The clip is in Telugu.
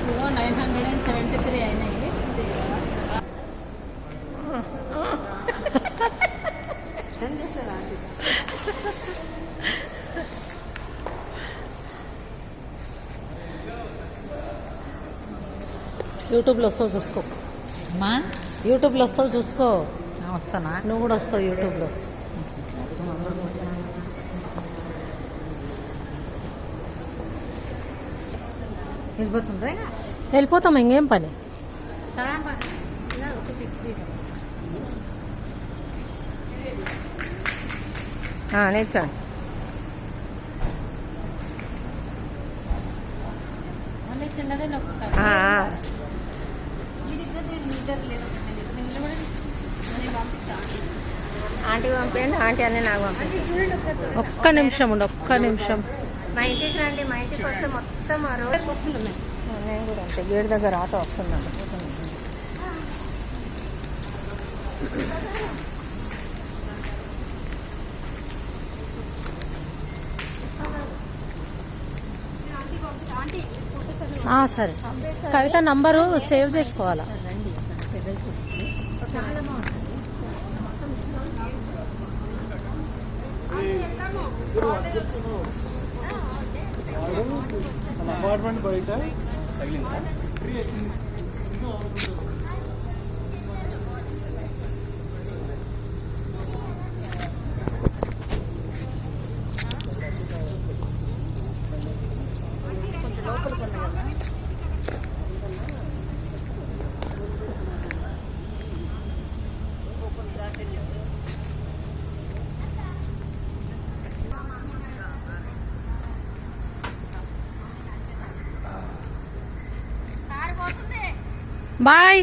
ఇదిగో 973 అయినాయి. యూట్యూబ్లో వస్తావు చూసుకో మా యూట్యూబ్లో వస్తావు చూసుకో. వస్తానా? నువ్వు కూడా వస్తావు యూట్యూబ్లో. వెళ్ళిపోతుందా? వెళ్ళిపోతాం, ఇంకేం పని. నేర్చోండి. అన్నీ చిన్నదే నొక్కు. ఆంటీకి పంపించండి, ఆంటీ అన్నీ నాకు పంపించండి. ఒక్క నిమిషం ఉండు, ఒక్క నిమిషం. మా ఇంటికి రండి, మా ఇంటికి వస్తే మొత్తం ఆ రోజు వస్తున్నాయి. నేను కూడా అంతే, గేట్ దగ్గర ఆటో వస్తున్నాను. సరే, కవిత నంబరు సేవ్ చేసుకోవాలా? అపార్ట్మెంట్ బయట బాయ్.